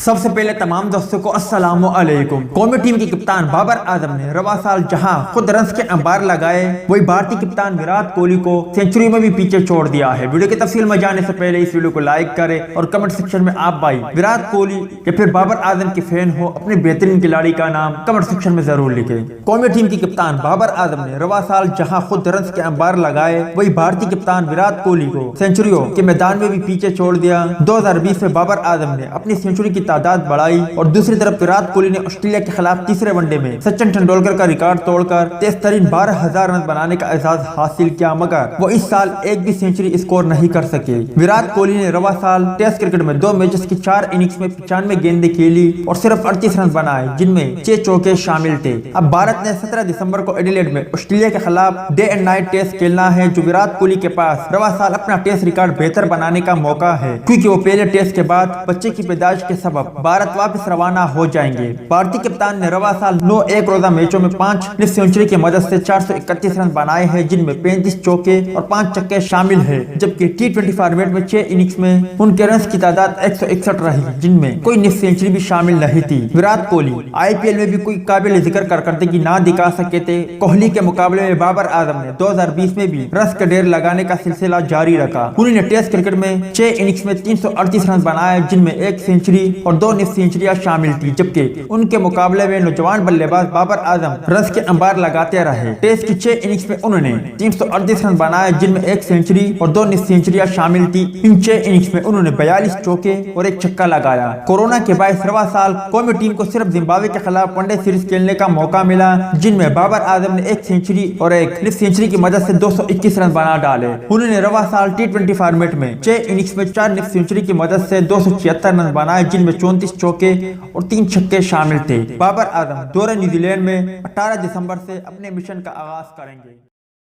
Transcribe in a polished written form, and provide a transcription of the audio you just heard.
سب سے پہلے تمام دوستوں کو السلام علیکم۔ قومی ٹیم کی کپتان بابر اعظم نے رواں سال جہاں خود رنز کے انبار لگائے، وہی بھارتی کپتان وراٹ کوہلی کو سینچری میں بھی پیچھے چھوڑ دیا ہے۔ ویڈیو کی تفصیل میں جانے سے پہلے اس ویڈیو کو لائک کریں اور کمنٹ سیکشن میں آپ بھائی وراٹ کوہلی یا پھر بابر اعظم کے فین ہو اپنے بہترین کھلاڑی کا نام کمنٹ سیکشن میں ضرور لکھیں۔ قومی ٹیم کی کپتان بابر اعظم نے رواں سال جہاں خود رنز کے انبار لگائے، وہی بھارتی کپتان وراٹ کوہلی کو سینچریوں کے میدان میں بھی پیچھے چھوڑ دیا۔ 2020 میں بابر اعظم نے اپنی سینچری کی تعداد بڑھائی اور دوسری طرف وراٹ کوہلی نے آسٹریلیا کے خلاف تیسرے ون ڈے میں سچن ٹنڈولکر کا ریکارڈ توڑ کر تیز ترین 12,000 رن بنانے کا اعزاز حاصل کیا، مگر وہ اس سال ایک بھی سینچری اسکور نہیں کر سکے۔ وراٹ کوہلی نے رواں سال ٹیسٹ کرکٹ میں 2 میچز کی 4 اننگز میں 95 گیندیں کھیلی اور صرف 38 رن بنائے، جن میں 6 چوکے شامل تھے۔ اب بھارت نے 17 دسمبر کو ایڈیلیڈ میں آسٹریلیا کے خلاف ڈے اینڈ نائٹ ٹیسٹ کھیلنا ہے، جو وراٹ کوہلی کے پاس رواں سال اپنا ٹیسٹ ریکارڈ بہتر بنانے کا موقع ہے، کیونکہ وہ پہلے ٹیسٹ کے بعد بچے کی پیدائش کے سبب بھارت واپس روانہ ہو جائیں گے۔ بھارتی کپتان نے رواں سال 9 ایک روزہ میچوں میں 5 نصف سینچری کی مدد سے 431 رن بنائے ہیں، جن میں 35 چوکے اور 5 چھکے شامل ہیں، جبکہ T20 فارمیٹ میں 6 اننگز میں ان کے رنز کی تعداد 161 رہی، جن میں کوئی نصف سینچری بھی شامل نہیں تھی۔ وراٹ کوہلی IPL میں بھی کوئی قابل ذکر کارکردگی نہ دکھا سکے تھے۔ کوہلی کے مقابلے میں بابر اعظم نے 2020 میں بھی رنز کا ڈھیر لگانے کا سلسلہ جاری رکھا۔ کوہلی نے ٹیسٹ کرکٹ میں 6 اننگز میں 338 رن بنائے، جن میں 1 سینچری اور 2 نصف سینچریاں شامل تھی، جبکہ ان کے مقابلے میں نوجوان بلے باز بابر اعظم رنز کے انبار لگاتے رہے۔ ٹیسٹ کی 6 اننگز میں انہوں نے 338 رن بنائے، جن میں 1 سینچری اور 2 نصف سینچریاں شامل تھی۔ ان 6 اننگز میں انہوں نے 42 چوکے اور 1 چھکا لگایا۔ کورونا کے باعث رواں سال قومی ٹیم کو صرف زمبابوے کے خلاف ون ڈے سیریز کھیلنے کا موقع ملا، جن میں بابر اعظم نے 1 سینچری اور 1 نصف سینچری کی مدد سے 221 رن بنا ڈالے۔ انہوں نے رواں سال T20 فارمیٹ میں 6 اننگز میں 4 نصف سینچری کی مدد سے 276 رن بنائے، جن میں 34 چوکے اور 3 چھکے شامل تھے۔ بابر اعظم دورہ نیوزی لینڈ میں 18 دسمبر سے اپنے مشن کا آغاز کریں گے۔